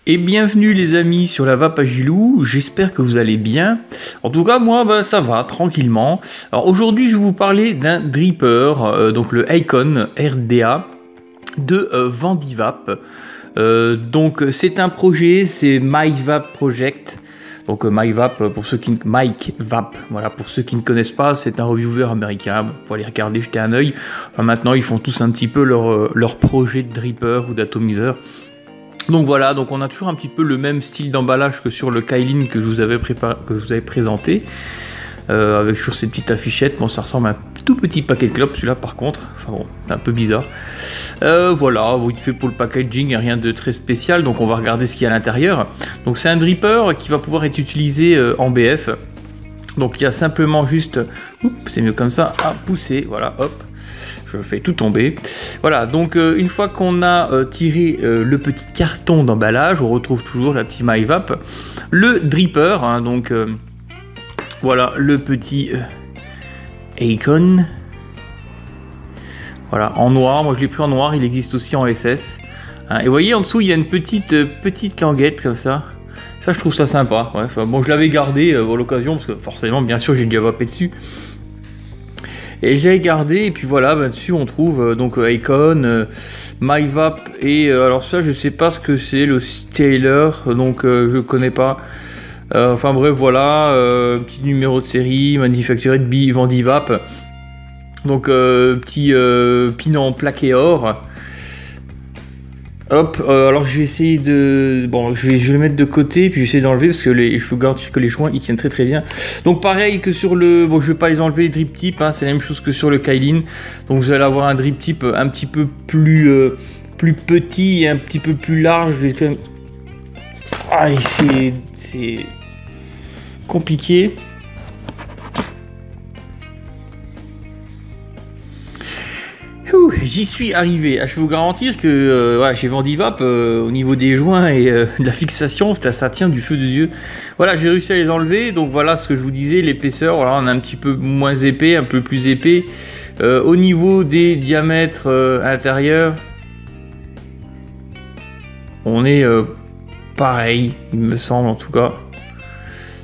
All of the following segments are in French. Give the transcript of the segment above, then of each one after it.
Et bienvenue les amis sur la vape Agilou, j'espère que vous allez bien. En tout cas moi ça va tranquillement. Alors aujourd'hui je vais vous parler d'un dripper, donc le Icon RDA de Vandivap. Donc c'est un projet, c'est MyVap Project. Donc MyVap pour ceux qui voilà, pour ceux qui ne connaissent pas, c'est un reviewer américain. Bon, pour aller regarder, jeter un œil. Enfin, maintenant ils font tous un petit peu leur projet de dripper ou d'atomiseur. Donc voilà, donc on a toujours un petit peu le même style d'emballage que sur le Kailin que je vous avais présenté, avec toujours ces petites affichettes. Bon, ça ressemble à un tout petit paquet de clopes, celui-là par contre, enfin bon, c'est un peu bizarre. Voilà, il fait pour le packaging, il n'y a rien de très spécial, donc on va regarder ce qu'il y a à l'intérieur. Donc c'est un dripper qui va pouvoir être utilisé en BF. Donc il y a simplement juste, c'est mieux comme ça, à pousser, voilà, hop. Je fais tout tomber. Voilà, donc une fois qu'on a tiré le petit carton d'emballage, on retrouve toujours la petite MyVap, le dripper, hein, donc voilà le petit Icon. Voilà, en noir, moi je l'ai pris en noir, il existe aussi en SS. Hein, et vous voyez en dessous il y a une petite languette comme ça. Ça je trouve ça sympa. Ouais, enfin, bon, je l'avais gardé pour l'occasion parce que forcément, bien sûr, j'ai déjà vapé dessus. Et je l'ai gardé et puis voilà, dessus on trouve donc Icon, MyVap et alors ça je sais pas ce que c'est, le Taylor, donc je connais pas. Enfin bref voilà, petit numéro de série, manufacturé de Vandivap. Donc petit pin en plaqué or. Hop, alors je vais essayer de... Bon, je vais le mettre de côté, puis je vais essayer d'enlever, parce que je peux garantir que les joints, ils tiennent très très bien. Donc pareil que sur le... Bon, je vais pas les enlever, les drip tips, hein, c'est la même chose que sur le Kailin. Donc vous allez avoir un drip tip un petit peu plus petit et un petit peu plus large. Je vais quand même... Ah, c'est compliqué. J'y suis arrivé. Je peux vous garantir que voilà, chez Vandivap, au niveau des joints et de la fixation, ça tient du feu de Dieu. Voilà, j'ai réussi à les enlever. Donc voilà ce que je vous disais, l'épaisseur, voilà, on a un petit peu moins épais, un peu plus épais. Au niveau des diamètres intérieurs, on est pareil, il me semble en tout cas.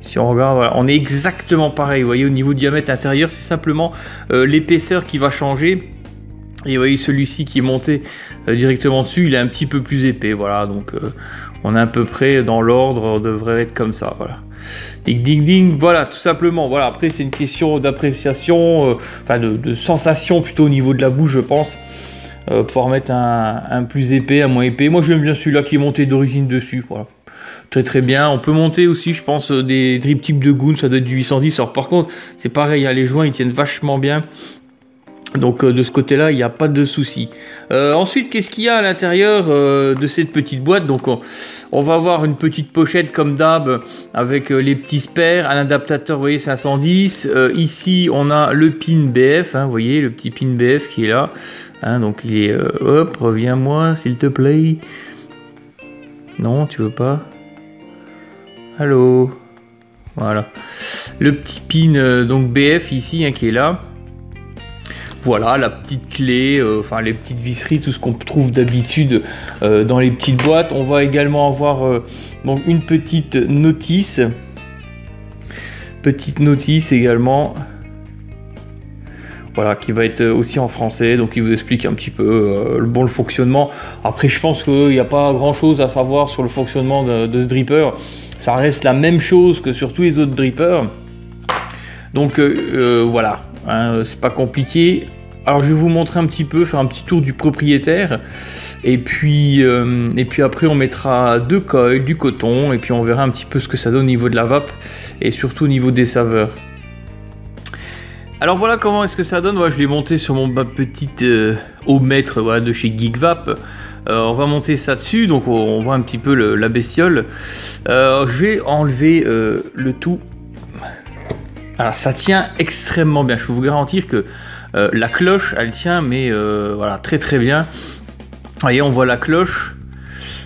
Si on regarde, voilà, on est exactement pareil. Vous voyez, au niveau du diamètre intérieur, c'est simplement l'épaisseur qui va changer. Et vous voyez celui-ci qui est monté directement dessus, il est un petit peu plus épais, voilà, donc on est à peu près dans l'ordre, on devrait être comme ça, voilà. Ding ding ding, voilà, tout simplement, voilà, après c'est une question d'appréciation, enfin de sensation plutôt au niveau de la bouche, je pense, pouvoir mettre un plus épais, un moins épais. Moi j'aime bien celui-là qui est monté d'origine dessus, voilà. Très très bien, on peut monter aussi, je pense, des drip tips de Goon, ça doit être du 810, alors par contre, c'est pareil, hein, les joints ils tiennent vachement bien. Donc de ce côté-là, il n'y a pas de souci. Ensuite, qu'est-ce qu'il y a à l'intérieur de cette petite boîte? Donc on va avoir une petite pochette comme d'hab avec les petits spares, un adaptateur, vous voyez, 510. Ici, on a le pin BF, hein, vous voyez, le petit pin BF qui est là. Hein, donc il est... hop, reviens-moi, s'il te plaît. Non, tu veux pas? Allô? Voilà. Le petit pin donc BF ici, hein, qui est là. Voilà, la petite clé, enfin les petites visseries, tout ce qu'on trouve d'habitude dans les petites boîtes. On va également avoir donc une petite notice. Petite notice également. Voilà, qui va être aussi en français, donc il vous explique un petit peu le fonctionnement. Après, je pense qu'il n'y a pas grand chose à savoir sur le fonctionnement de ce dripper. Ça reste la même chose que sur tous les autres drippers. Donc voilà. Hein, c'est pas compliqué. Alors je vais vous montrer un petit peu, faire un petit tour du propriétaire et puis après on mettra deux coils, du coton et puis on verra un petit peu ce que ça donne au niveau de la vape et surtout au niveau des saveurs. Alors voilà comment est-ce que ça donne. Voilà, je l'ai monté sur ma petite ohmètre, voilà, de chez GeekVap. On va monter ça dessus, donc on voit un petit peu la bestiole. Je vais enlever le tout. Alors ça tient extrêmement bien, je peux vous garantir que la cloche elle tient mais voilà très très bien. Vous voyez, on voit la cloche,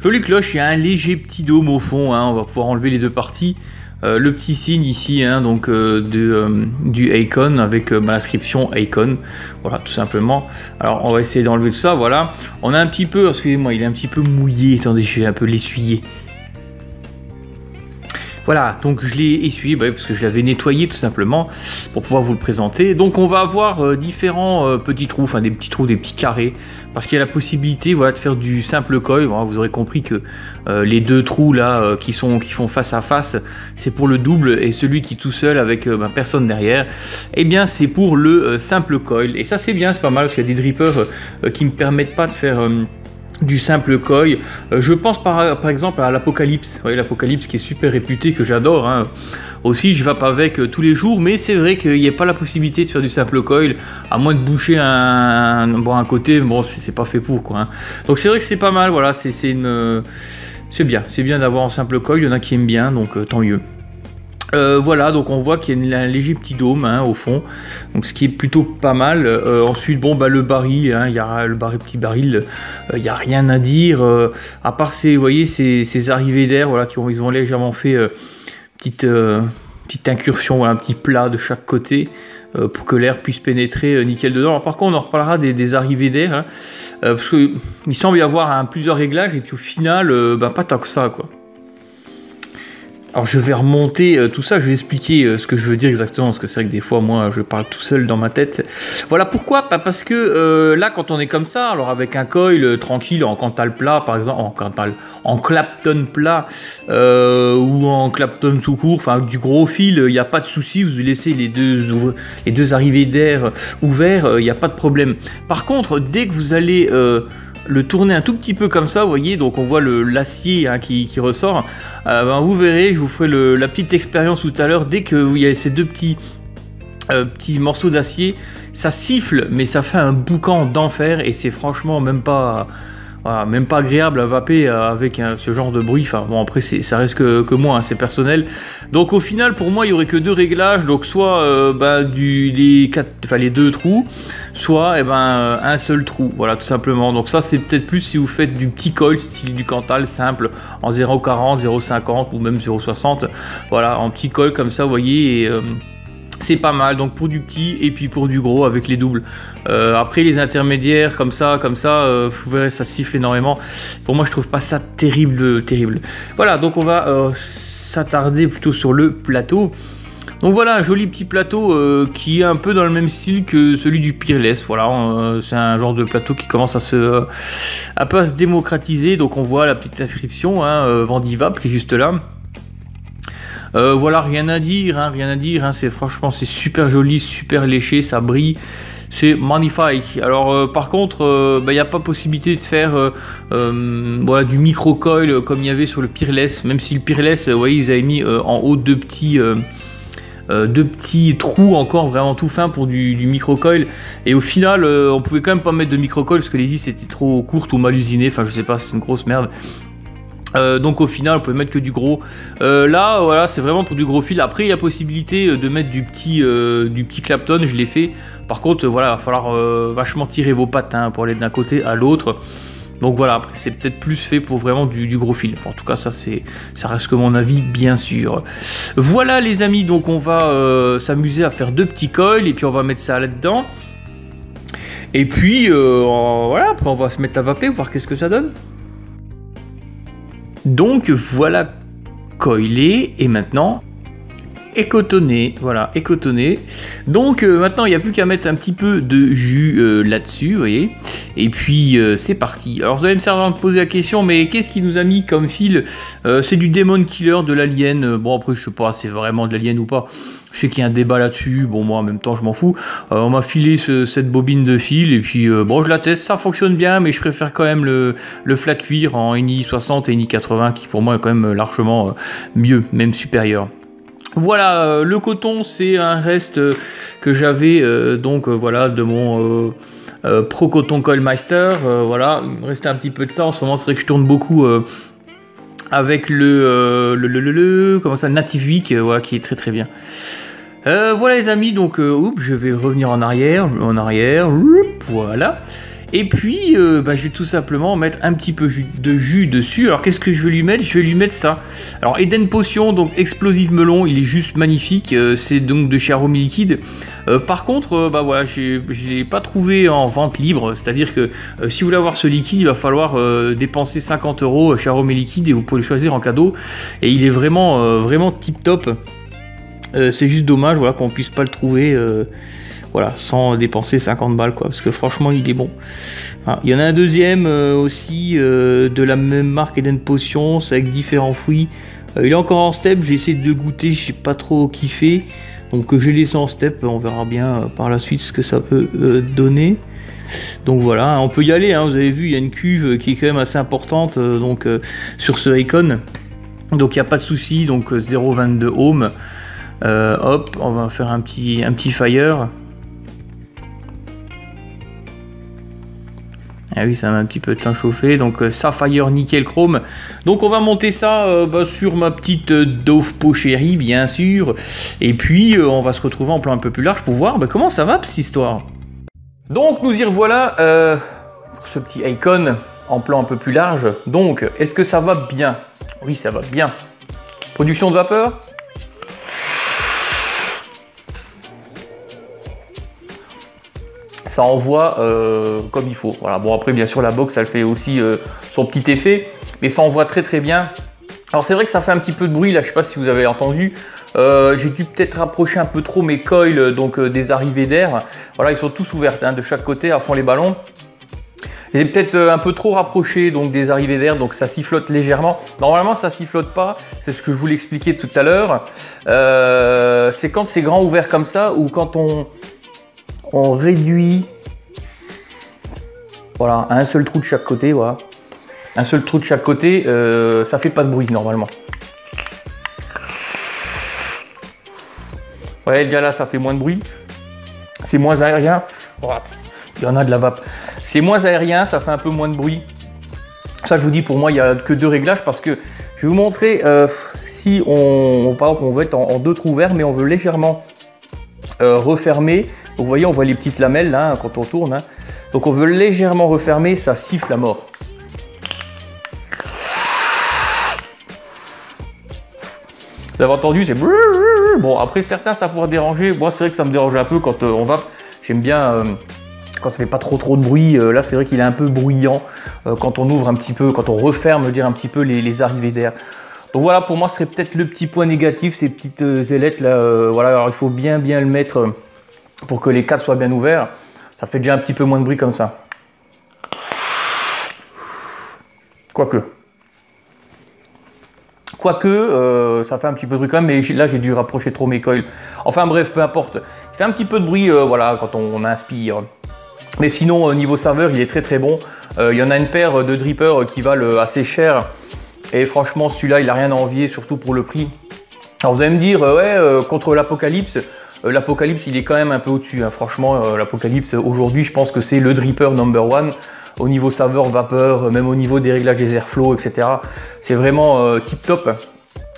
jolie cloche, il y a un léger petit dôme au fond, hein, on va pouvoir enlever les deux parties. Le petit signe ici, hein, donc du Icon avec l'inscription Icon, voilà tout simplement. Alors on va essayer d'enlever ça, voilà. On a un petit peu, excusez-moi, il est un petit peu mouillé, attendez je vais un peu l'essuyer. Voilà, donc je l'ai essuyé parce que je l'avais nettoyé tout simplement pour pouvoir vous le présenter. Donc on va avoir différents petits trous, enfin des petits trous, des petits carrés, parce qu'il y a la possibilité de faire du simple coil. Voilà, vous aurez compris que les deux trous là qui font face à face, c'est pour le double, et celui qui est tout seul avec personne derrière, eh bien c'est pour le simple coil. Et ça c'est bien, c'est pas mal, parce qu'il y a des drippers qui me permettent pas de faire du simple coil. Je pense par exemple à l'Apocalypse. Vous voyez, l'Apocalypse qui est super réputé, que j'adore, hein. Aussi je vape avec tous les jours, mais c'est vrai qu'il n'y a pas la possibilité de faire du simple coil, à moins de boucher un côté, bon c'est pas fait pour quoi, hein. Donc c'est vrai que c'est pas mal, voilà, c'est bien d'avoir un simple coil, il y en a qui aiment bien, donc tant mieux. Voilà, donc on voit qu'il y a un léger petit dôme, hein, au fond, donc ce qui est plutôt pas mal. Ensuite, le baril, hein, il y a le petit baril, il n'y a rien à dire, à part vous voyez, ces arrivées d'air, voilà, ils ont légèrement fait petite incursion, voilà, un petit plat de chaque côté, pour que l'air puisse pénétrer nickel dedans. Alors par contre, on en reparlera des arrivées d'air, hein, parce qu'il semble y avoir plusieurs réglages, et puis au final, pas tant que ça, quoi. Alors je vais remonter tout ça, je vais expliquer ce que je veux dire exactement, parce que c'est vrai que des fois moi je parle tout seul dans ma tête. Voilà pourquoi, parce que là quand on est comme ça, alors avec un coil tranquille en Cantal plat par exemple, en Clapton plat ou en Clapton sous court, enfin du gros fil, il n'y a pas de souci, vous laissez les deux arrivées d'air ouverts, il n'y a pas de problème. Par contre, dès que vous allez le tourner un tout petit peu comme ça, vous voyez, donc on voit l'acier, hein, qui ressort, vous verrez, je vous ferai la petite expérience tout à l'heure, dès qu'il y a ces deux petits morceaux d'acier, ça siffle, mais ça fait un boucan d'enfer, et c'est franchement même pas agréable à vaper avec ce genre de bruit. Enfin bon, après ça reste que moi, hein, c'est personnel. Donc au final pour moi il y aurait que deux réglages, donc soit les deux trous, soit un seul trou, voilà, tout simplement. Donc ça c'est peut-être plus si vous faites du petit coil style du Cantal simple en 0,40, 0,50 ou même 0,60, voilà, en petit coil comme ça, vous voyez, et c'est pas mal, donc pour du petit et puis pour du gros avec les doubles. Après les intermédiaires comme ça, vous verrez, ça siffle énormément. Pour moi je trouve pas ça terrible. Voilà, donc on va s'attarder plutôt sur le plateau. Donc voilà, un joli petit plateau qui est un peu dans le même style que celui du Peerless. Voilà, c'est un genre de plateau qui commence un peu à se démocratiser. Donc on voit la petite inscription, hein, Vendivape qui est juste là. Voilà, rien à dire, hein, franchement c'est super joli, super léché, ça brille, c'est magnifique. Alors par contre, il n'y a pas possibilité de faire du micro coil comme il y avait sur le Peerless, même si le Peerless, vous voyez, ils avaient mis en haut deux petits trous encore vraiment tout fins pour du micro coil, et au final on pouvait quand même pas mettre de micro coil parce que les vis étaient trop courtes ou mal usinées, enfin je sais pas, c'est une grosse merde. Donc au final on peut mettre que du gros. Là voilà, c'est vraiment pour du gros fil. Après il y a possibilité de mettre du petit Clapton, je l'ai fait. Par contre voilà, il va falloir vachement tirer vos pattes, hein, pour aller d'un côté à l'autre. Donc voilà, après c'est peut-être plus fait pour vraiment du gros fil. Enfin, en tout cas ça reste que mon avis, bien sûr. Voilà les amis, donc on va s'amuser à faire deux petits coils et puis on va mettre ça là-dedans. Et puis voilà, après on va se mettre à vaper, voir qu'est-ce que ça donne. Donc voilà, coilé, et maintenant écotonné, voilà, écotonné. Donc maintenant il n'y a plus qu'à mettre un petit peu de jus là-dessus, vous voyez, et puis c'est parti. Alors vous allez me certainement poser la question, mais qu'est-ce qui nous a mis comme fil? C'est du Demon Killer de l'Alien. Bon après je sais pas, c'est vraiment de l'Alien ou pas. Je sais qu'il y a un débat là-dessus, bon moi en même temps je m'en fous. On m'a filé cette bobine de fil, et puis bon je la teste, ça fonctionne bien, mais je préfère quand même le flat cuir en INI 60 et INI 80 qui pour moi est quand même largement mieux, même supérieur. Voilà, le coton c'est un reste que j'avais voilà, de mon Pro Coton Coil Meister. Voilà, il me restait un petit peu de ça, en ce moment c'est vrai que je tourne beaucoup avec comment ça, Native Week, voilà, qui est très très bien. Voilà les amis, donc je vais revenir en arrière, voilà. Et puis, je vais tout simplement mettre un petit peu de jus dessus. Alors, qu'est-ce que je vais lui mettre? Je vais lui mettre ça. Alors, Eden Potion, donc explosif melon, il est juste magnifique. C'est donc de chez Aromie Liquide. Par contre, voilà, je ne l'ai pas trouvé en vente libre. C'est-à-dire que si vous voulez avoir ce liquide, il va falloir dépenser 50 € chez Aromie Liquide et vous pouvez le choisir en cadeau. Et il est vraiment, vraiment tip top. C'est juste dommage, voilà, qu'on puisse pas le trouver. Voilà, sans dépenser 50 balles, quoi, parce que franchement, il est bon. Ah, il y en a un deuxième aussi de la même marque Eden Potion, c'est avec différents fruits. Il est encore en step, j'ai essayé de goûter, je sais pas trop kiffé. Donc j'ai laissé en step, on verra bien par la suite ce que ça peut donner. Donc voilà, on peut y aller, hein, vous avez vu, il y a une cuve qui est quand même assez importante donc sur ce icon. Donc il n'y a pas de souci, donc 0,22 ohms. Hop, on va faire un petit fire. Ah oui, ça m'a un petit peu de temps chauffé, donc Sapphire Nickel Chrome. Donc on va monter ça sur ma petite Dove Pocherie, bien sûr. Et puis on va se retrouver en plan un peu plus large pour voir comment ça va cette histoire. Donc nous y revoilà pour ce petit icon en plan un peu plus large. Donc est-ce que ça va bien? Oui, ça va bien. Production de vapeur. Ça envoie comme il faut. Voilà. Bon, après bien sûr la box elle fait aussi son petit effet, mais ça envoie très très bien. Alors c'est vrai que ça fait un petit peu de bruit là, je sais pas si vous avez entendu. J'ai dû peut-être rapprocher un peu trop mes coils donc des arrivées d'air. Voilà, ils sont tous ouvertes de chaque côté à fond les ballons. J'ai peut-être un peu trop rapproché donc des arrivées d'air, donc ça sifflote légèrement. Normalement ça sifflote pas, c'est ce que je voulais expliquer tout à l'heure. C'est quand c'est grand ouvert comme ça ou quand on réduit, voilà, à un seul trou de chaque côté, voilà. Un seul trou de chaque côté, ça fait pas de bruit normalement. Ouais, déjà là, ça fait moins de bruit. C'est moins aérien. Voilà. Il y en a de la vape. C'est moins aérien, ça fait un peu moins de bruit. Ça, je vous dis, pour moi, il n'y a que deux réglages parce que je vais vous montrer si par exemple, on veut être en deux trous ouverts, mais on veut légèrement refermer. Vous voyez, on voit les petites lamelles là quand on tourne. Hein. Donc on veut légèrement refermer, ça siffle à mort. Vous avez entendu, c'est bon. Après certains ça pourrait déranger. Moi c'est vrai que ça me dérange un peu quand on va. J'aime bien quand ça fait pas trop de bruit. Là c'est vrai qu'il est un peu bruyant quand on ouvre un petit peu, quand on referme, dire un petit peu les arrivées d'air. Donc voilà, pour moi ce serait peut-être le petit point négatif, ces petites ailettes là. Voilà, alors il faut bien le mettre. Pour que les câbles soient bien ouverts, ça fait déjà un petit peu moins de bruit comme ça. Quoique, ça fait un petit peu de bruit quand même, mais là j'ai dû rapprocher trop mes coils. Enfin bref, peu importe. Il fait un petit peu de bruit voilà, quand on inspire. Mais sinon, au niveau saveur, il est très bon. Il y en a une paire de drippers qui valent assez cher. Et franchement, celui-là, il n'a rien à envier, surtout pour le prix. Alors vous allez me dire, ouais, contre l'Apocalypse. L'Apocalypse, il est quand même un peu au-dessus. Hein. Franchement, l'Apocalypse, aujourd'hui, je pense que c'est le dripper #1. Au niveau saveur, vapeur, même au niveau des réglages des airflow, etc. C'est vraiment tip top.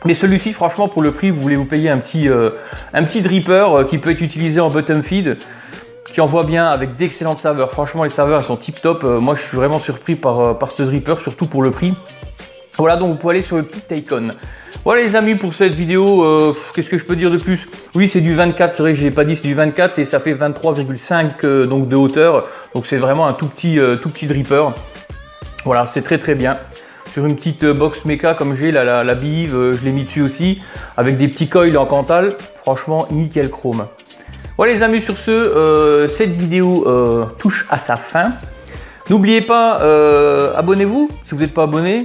Mais celui-ci, franchement, pour le prix, vous voulez vous payer un petit dripper qui peut être utilisé en bottom feed, qui envoie bien avec d'excellentes saveurs. Franchement, les saveurs, elles sont tip top. Moi, je suis vraiment surpris par ce dripper, surtout pour le prix. Voilà, donc vous pouvez aller sur le petit icon. Voilà les amis pour cette vidéo, qu'est-ce que je peux dire de plus? Oui, c'est du 24, c'est vrai que je n'ai pas dit, c'est du 24 et ça fait 23,5 donc de hauteur. Donc c'est vraiment un tout petit dripper. Voilà, c'est très bien. Sur une petite box méca comme j'ai la Biv, je l'ai mis dessus aussi, avec des petits coils en Cantal. Franchement, nickel chrome. Voilà les amis, sur ce, cette vidéo touche à sa fin. N'oubliez pas, abonnez-vous si vous n'êtes pas abonné.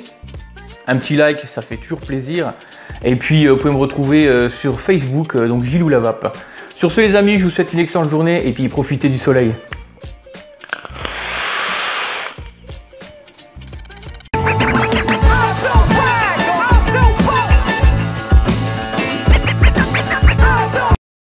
Un petit like, ça fait toujours plaisir. Et puis, vous pouvez me retrouver sur Facebook, donc Gilles ou la Vape. Sur ce, les amis, je vous souhaite une excellente journée et puis profitez du soleil.